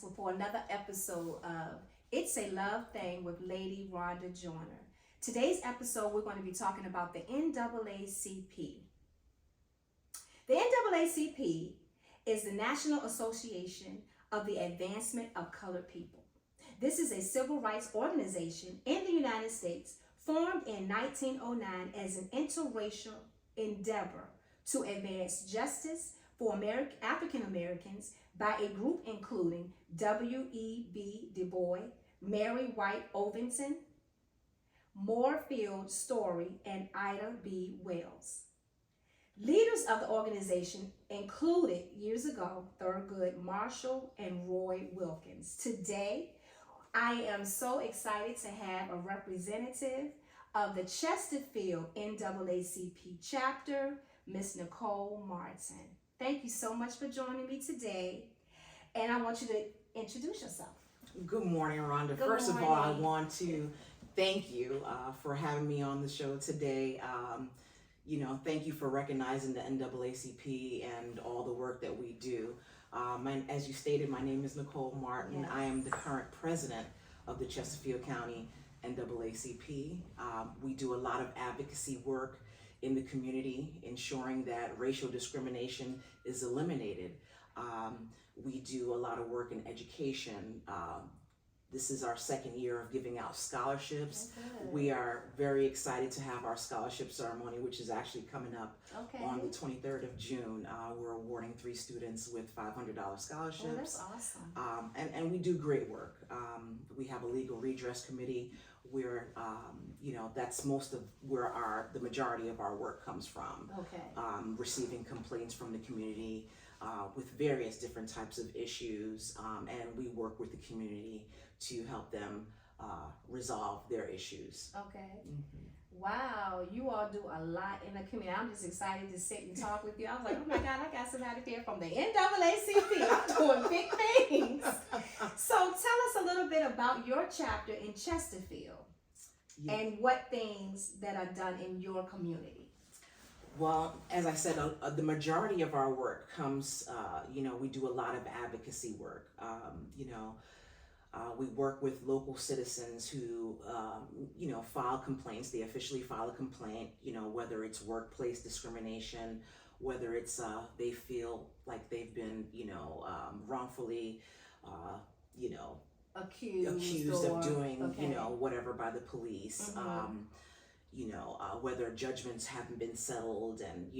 for another episode of It's a Love Thing with Lady Rhonda Joyner. Today's episode, we're going to be talking about the NAACP. The NAACP is the National Association of the Advancement of Colored People. This is a civil rights organization in the United States formed in 1909 as an interracial endeavor to advance justice for African Americans by a group including W.E.B. Du Bois, Mary White Ovington, Moorfield Story, and Ida B. Wells. Leaders of the organization included years ago Thurgood Marshall and Roy Wilkins. Today, I am so excited to have a representative of the Chesterfield NAACP chapter, Miss Nicole Martin. Thank you so much for joining me today, and I want you to introduce yourself. Good morning, Rhonda. First of all, I want to thank you for having me on the show today. Thank you for recognizing the NAACP and all the work that we do. As you stated, my name is Nicole Martin. Yes. I am the current president of the Chesterfield County NAACP. We do a lot of advocacy work in the community, ensuring that racial discrimination is eliminated. We do a lot of work in education. This is our second year of giving out scholarships. Okay. We are very excited to have our scholarship ceremony, which is actually coming up on the 23rd of June. We're awarding 3 students with $500 scholarships. Oh, that's awesome. And we do great work. We have a legal redress committee where, that's most of where the majority of our work comes from. Okay. Receiving complaints from the community with various different types of issues, and we work with the community to help them resolve their issues. Okay. Wow, you all do a lot in the community. I'm just excited to sit and talk with you. I was like, oh my God, I got somebody there from the NAACP. I'm doing big things. So tell us a little bit about your chapter in Chesterfield and what things that are done in your community. Well, as I said, the majority of our work comes, we do a lot of advocacy work. We work with local citizens who, file complaints. They officially file a complaint, whether it's workplace discrimination, whether it's they feel like they've been, wrongfully, accused of doing, whatever by the police. Whether judgments haven't been settled and,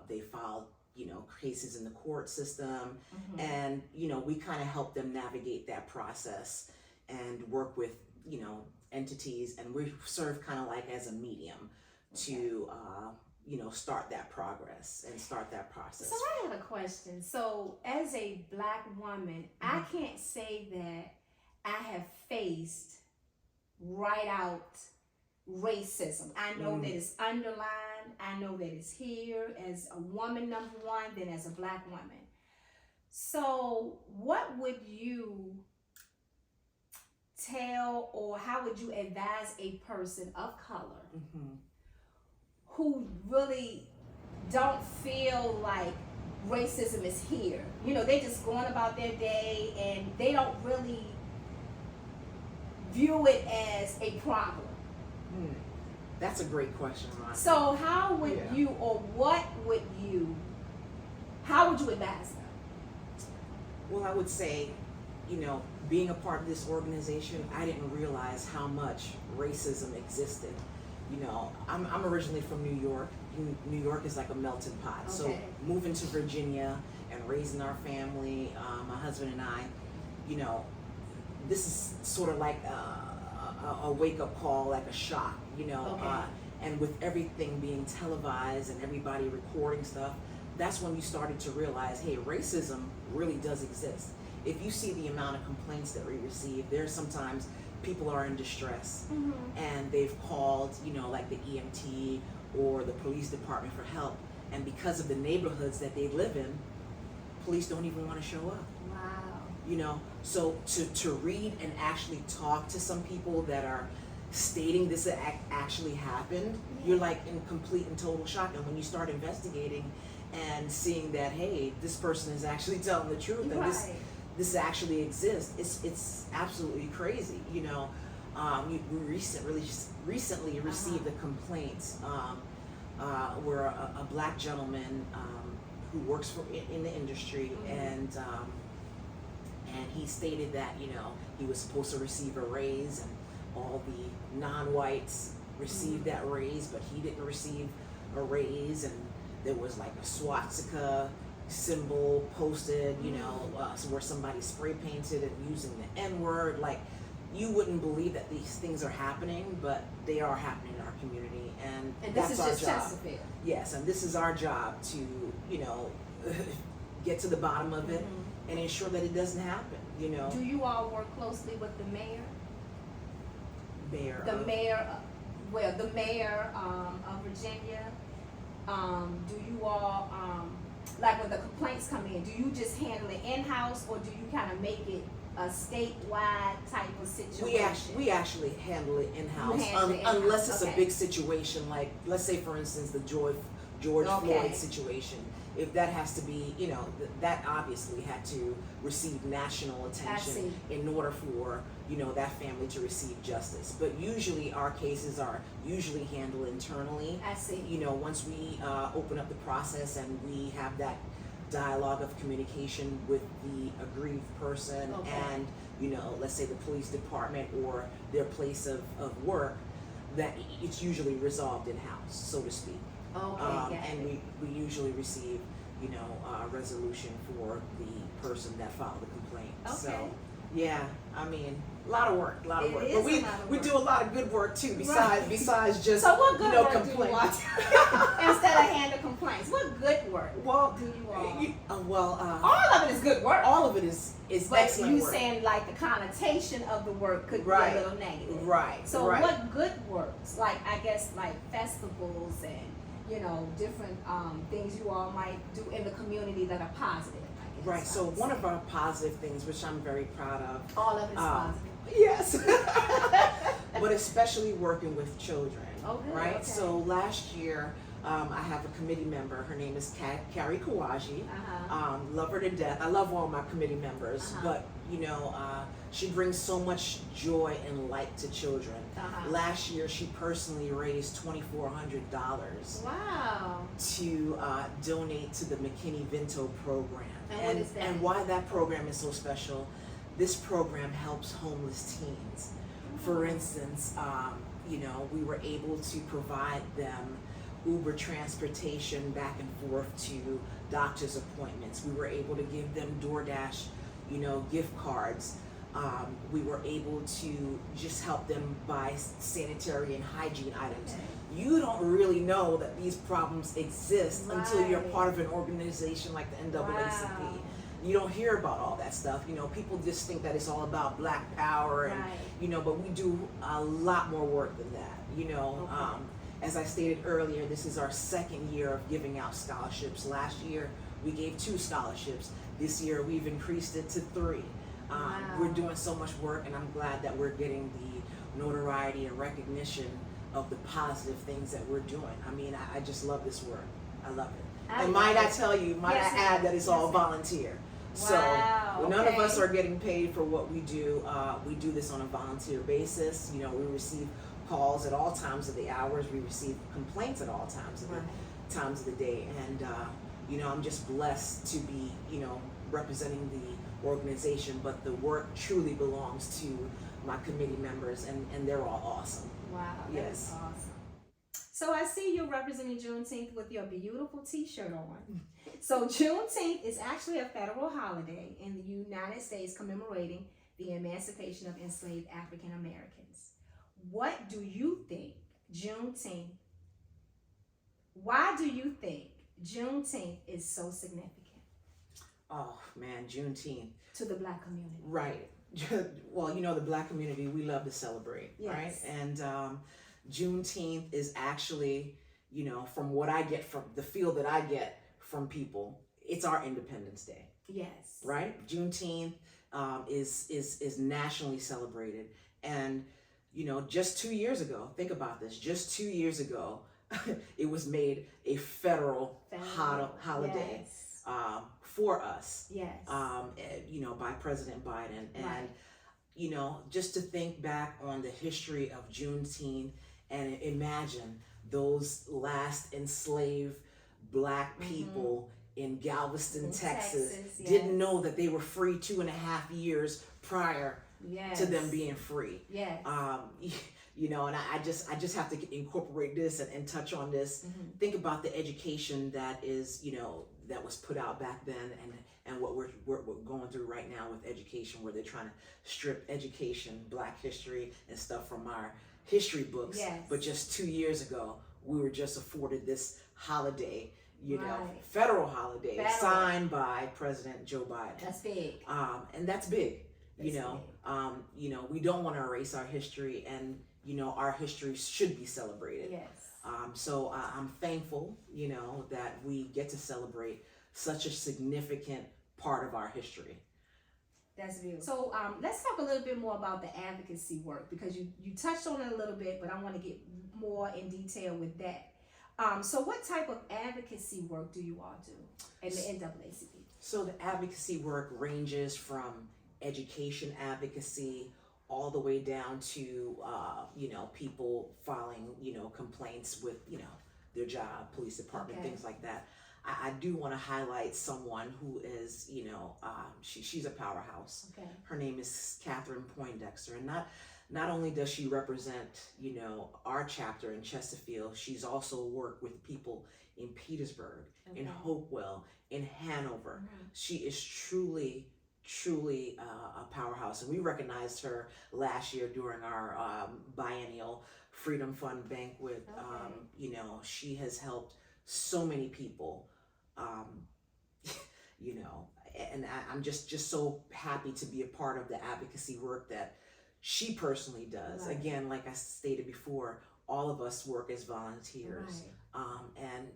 they filed, cases in the court system. And, we kind of help them navigate that process and work with, entities, and we serve kind of like as a medium to, start that progress and start that process. So I have a question. So as a Black woman, I can't say that I have faced right out racism. I know that it's underlined. I know that it's here as a woman, number one, then as a Black woman. So what would you tell, or how would you advise a person of color who really don't feel like racism is here? They just going about their day and they don't really view it as a problem. That's a great question, Ron. So how would you, or how would you advise them? Well, I would say, being a part of this organization, I didn't realize how much racism existed. I'm originally from New York. New York is like a melting pot. Okay. So moving to Virginia and raising our family, my husband and I, this is sort of like a wake-up call, like a shock, and with everything being televised and everybody recording stuff, that's when you started to realize, hey, racism really does exist. If you see the amount of complaints that we receive, there's sometimes people are in distress and they've called, like the EMT or the police department for help, and because of the neighborhoods that they live in, police don't even want to show up. Wow. So to read and actually talk to some people that are stating this actually happened, you're like in complete and total shock. And when you start investigating and seeing that, hey, this person is actually telling the truth, and this actually exists. It's absolutely crazy. We recently received a complaint where a black gentleman who works in the industry, and he stated that he was supposed to receive a raise, and all the non-whites received that raise, but he didn't receive a raise, and there was like a swastika symbol posted, where somebody spray painted it using the N-word. Like, you wouldn't believe that these things are happening, but they are happening in our community, and this that's is our just job. Chesterfield. Yes, and this is our job to, get to the bottom of it and ensure that it doesn't happen. Do you all work closely with the mayor? Mayor. The mayor of Virginia. Do you all like when the complaints come in? Do you just handle it in house, or do you kind of make it a statewide type of situation? We actually handle it in house, in-house, unless it's okay. a big situation, like let's say for instance the George Floyd situation. If that has to be, that obviously had to receive national attention in order for that family to receive justice. But usually our cases are usually handled internally. I see. Once we open up the process and we have that dialogue of communication with the aggrieved person and let's say the police department or their place of work, that it's usually resolved in house, so to speak. And we usually receive a resolution for the person that filed the complaint. So yeah, I mean, a lot of work, but we do a lot of good work too, besides just so what good work complaints. Do you want? Instead of handle complaints, what good work do you all? All of it is good work. All of it is but excellent you work. saying like the connotation of the work could be a little negative. Right. So what good works? Like, I guess, like festivals and different things you all might do in the community that are positive. I guess, Right. So one of our positive things, which I'm very proud of. All of it is positive. Yes. But especially working with children. Right. Okay. So last year, I have a committee member. Her name is Carrie Kawaji. Love her to death. I love all my committee members, but she brings so much joy and light to children. Last year, she personally raised $2,400. Wow. To donate to the McKinney-Vento program. And what is that? And why that program is so special? This program helps homeless teens. For instance, we were able to provide them Uber transportation back and forth to doctor's appointments. We were able to give them DoorDash, gift cards. We were able to just help them buy sanitary and hygiene items. You don't really know that these problems exist until you're part of an organization like the NAACP. Wow. You don't hear about all that stuff. People just think that it's all about Black power, and but we do a lot more work than that. As I stated earlier, this is our second year of giving out scholarships. Last year we gave 2 scholarships. This year we've increased it to 3. We're doing so much work, and I'm glad that we're getting the notoriety and recognition of the positive things that we're doing. I mean, I just love this work. I love it. And might I add that it's all volunteer. So none of us are getting paid for what we do. We do this on a volunteer basis. We receive calls at all times of the hours. We receive complaints at all times of the day. And I'm just blessed to be representing the organization. But the work truly belongs to my committee members, and they're all awesome. Wow, that is awesome. So I see you're representing Juneteenth with your beautiful t-shirt on. So Juneteenth is actually a federal holiday in the United States commemorating the emancipation of enslaved African Americans. What do you think why do you think Juneteenth is so significant? Oh man, Juneteenth. To the Black community. Right. Well, the Black community, we love to celebrate, right? And Juneteenth is actually, from what I get from the feel that I get from people, it's our Independence Day. Yes. Right? Juneteenth is nationally celebrated. And, just 2 years ago, think about this, just 2 years ago, it was made a federal holiday. Yes. For us, Yes. By President Biden. And, right. Just to think back on the history of Juneteenth and imagine those last enslaved Black people in Galveston, Texas, yes. didn't know that they were free 2.5 years prior yes. to them being free. Yes. And I just have to incorporate this and touch on this. Think about the education that is, that was put out back then, and what we're going through right now with education, where they're trying to strip education, Black history and stuff from our history books. Yes. But just 2 years ago, we were just afforded this holiday, right. federal holiday signed by President Joe Biden. That's big. And that's big. That's big. We don't want to erase our history, and our history should be celebrated. Yes. So I'm thankful, that we get to celebrate such a significant part of our history. That's beautiful. So let's talk a little bit more about the advocacy work, because you touched on it a little bit, but I want to get more in detail with that. So what type of advocacy work do you all do in the NAACP? So the advocacy work ranges from education advocacy all the way down to people filing complaints with their job, police department, Okay. things like that. I do want to highlight someone who is she's a powerhouse. Okay. Her name is Catherine Poindexter, and not only does she represent our chapter in Chesterfield, she's also worked with people in Petersburg, Okay. in Hopewell, in Hanover. Mhm. She is truly a powerhouse, and we recognized her last year during our biennial Freedom Fund banquet. Okay. She has helped so many people, and I'm just so happy to be a part of the advocacy work that she personally does. Right. Again, like I stated before, all of us work as volunteers. Right. And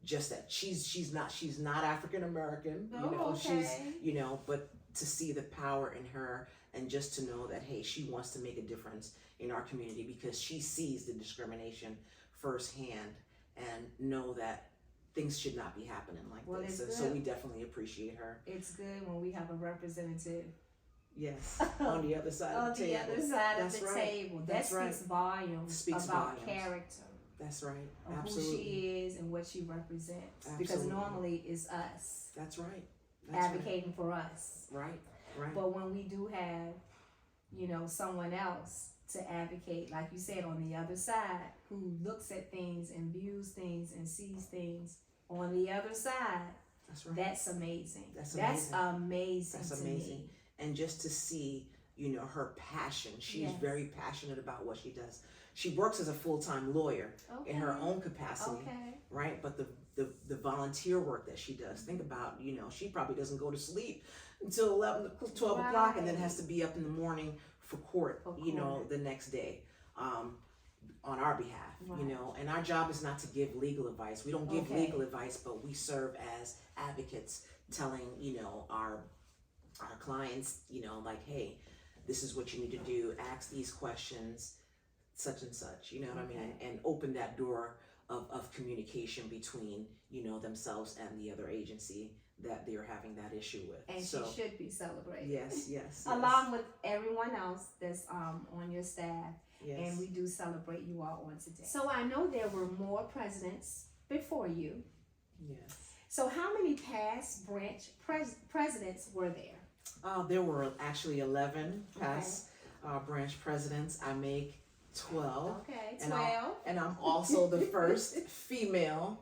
just that she's not African American. Oh, okay. She's but to see the power in her, and just to know that, hey, she wants to make a difference in our community because she sees the discrimination firsthand, and know that things should not be happening like this. So we definitely appreciate her. It's good when we have a representative. Yes, on the other side of the table. On the other side That's of the right. table. That's that speaks volumes about volumes. character. That's right. Of Absolutely. who she is and what she represents. Because Absolutely. normally it's us. That's right. Advocating for us. Right. Right. But when we do have, someone else to advocate, like you said, on the other side, who looks at things and views things and sees things on the other side, That's right. that's amazing. That's amazing. That's to amazing. me. And just to see, her passion. She's Yes. very passionate about what she does. She works as a full-time lawyer in her own capacity, Okay. right? But the volunteer work that she does, think about, she probably doesn't go to sleep until 11, 12 o'clock, and then has to be up in the morning for court, the next day, on our behalf, Right. and our job is not to give legal advice. We don't give Okay. legal advice, but we serve as advocates, telling, our clients, like, hey, this is what you need to do, ask these questions, such and such, you know what I mean? And open that door of communication between, themselves and the other agency that they're having that issue with. And so, she should be celebrated. Yes. Along with everyone else that's on your staff. Yes. And we do celebrate you all on today. So I know there were more presidents before you. Yes. So how many past branch presidents were there? There were actually 11 past branch presidents. I make 12. Okay, 12. And I'm also the first female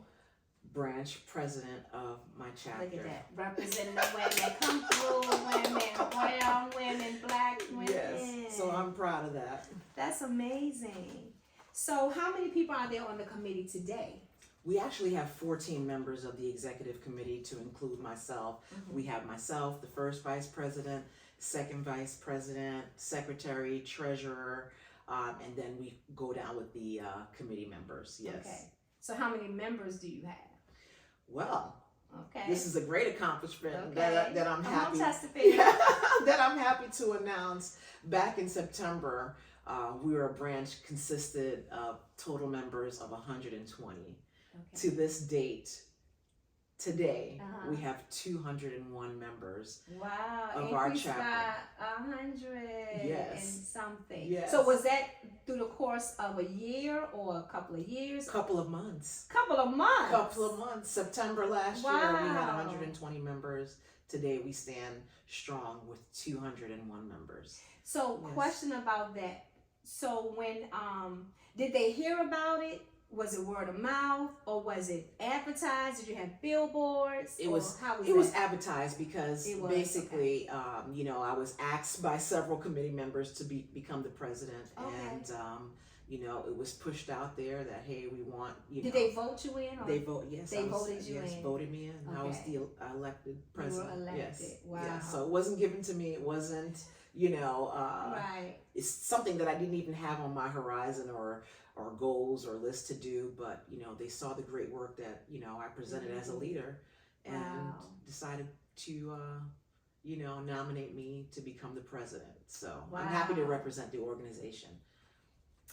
branch president of my chapter. Look at that. Representing the women, come through women, brown women, black women. Yes. So I'm proud of that. That's amazing. So how many people are there on the committee today? We actually have 14 members of the executive committee, to include myself. Mm-hmm. We have myself, the first vice president, second vice president, secretary, treasurer, and then we go down with the committee members. Yes. Okay. So how many members do you have? Well, okay, this is a great accomplishment that I'm happy that I'm happy to announce. Back in September, We were a branch consisted of total members of 120. Okay. To this date, today, Uh-huh. we have 201 members Wow. of our Increased chapter. by 100 Yes. and something. Yes. So was that through the course of a year or a couple of years? Couple of months. Couple of months. Couple of months. September last year, we had Wow. 120 members. Today, we stand strong with 201 members. So, Yes. question about that. So, when did they hear about it? Was it word of mouth, or was it advertised? Did you have billboards? It was. How was It was that? advertised because It was, basically, you know, I was asked by several committee members to become the president, Okay. and you know, it was pushed out there that hey, we want you Did know. they vote you in? Or They vote yes. They I was, voted you yes, in. voted me in. I was Okay. the elected president. You were elected. Yes. Wow. Yes. So it wasn't given to me. It wasn't you know. Right. It's something that I didn't even have on my horizon or goals or list to do. But you know, they saw the great work that you know I presented as a leader, and Wow. decided to you know nominate me to become the president. So I'm happy to Wow. represent the organization.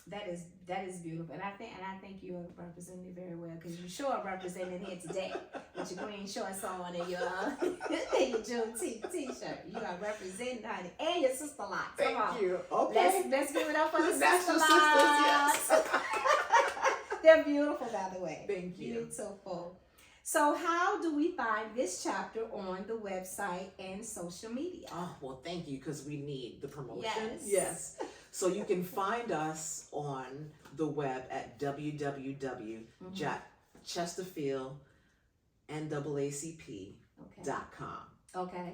That is beautiful, and I think you are representing it very well because you sure are representing here today with your green shorts on and your and your Juneteenth t-shirt. You are representing, honey, and your sister locks. Come on. you. Okay. Let's give it up for the sister National locks. sisters, yes. They're beautiful, by the way. Thank you. Beautiful. So, how do we find this chapter on the website and social media? Oh, well, thank you, because we need the promotion. Yes. Yes. So you can find us on the web at www.chesterfieldnaacp.com. Okay.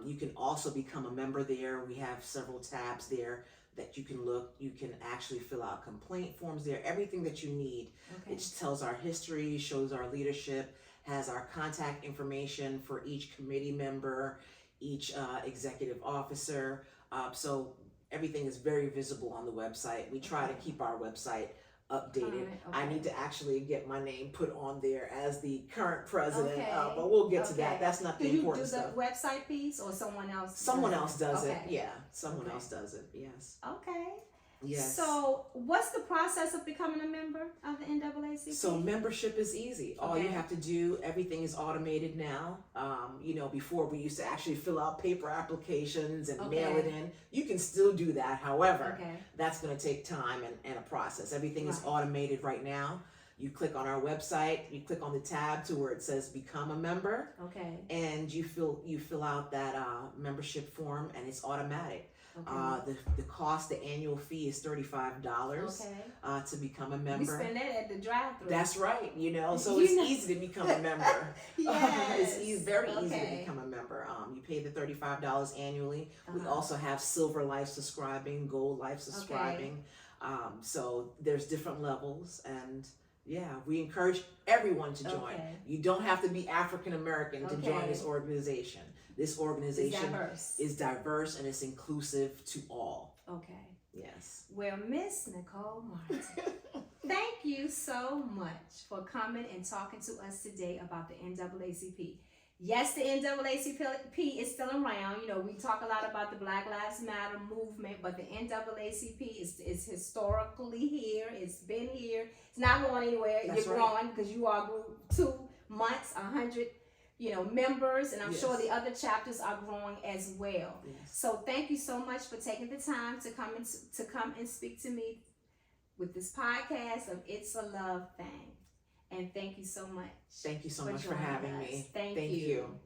You can also become a member there. We have several tabs there that you can look. You can actually fill out complaint forms there. Everything that you need. Okay. It tells our history, shows our leadership, has our contact information for each committee member, each executive officer. So everything is very visible on the website. We try to keep our website updated. Current, I okay. need to actually get my name put on there as the current president, Okay. but we'll get to Okay. that. That's not Do the you do important the stuff. website piece or someone else? Someone else does it. Okay. Yeah, someone Okay. else does it. Yes. Okay. Yes. So, what's the process of becoming a member of the NAACP? So membership is easy. All you Okay. have to do, everything is automated now. You know, before we used to actually fill out paper applications and mail it in. You can still do that. However, Okay. that's going to take time and a process. Everything is Right. automated right now. You click on our website, you click on the tab to where it says become a member, Okay. and you fill out that membership form, and it's automatic. Okay. The cost, the annual fee is $35 Okay. to become a We member. spend that at the drive-through. That's right, you know, so You it's know. easy to become a member. Yes. It's very easy to Okay. become a member. You pay the $35 annually. We Uh-huh. also have silver life subscribing, gold life subscribing. So there's different levels, and yeah, we encourage everyone to join. Okay. You don't have to be African American to join Okay. this organization. This It's organization diverse. is diverse and it's inclusive to all. Okay. Yes. Well, Miss Nicole Martin, thank you so much for coming and talking to us today about the NAACP. Yes, the NAACP is still around. You know, we talk a lot about the Black Lives Matter movement, but the NAACP is historically here. It's been here. It's not going anywhere. That's You're right. growing because you all grew 2 months, 100, members, and I'm sure Yes. the other chapters are growing as well. Yes. So thank you so much for taking the time to come and speak to me with this podcast of It's a Love Thing. And thank you so much. Thank you so for much for joining having us. me. Thank you.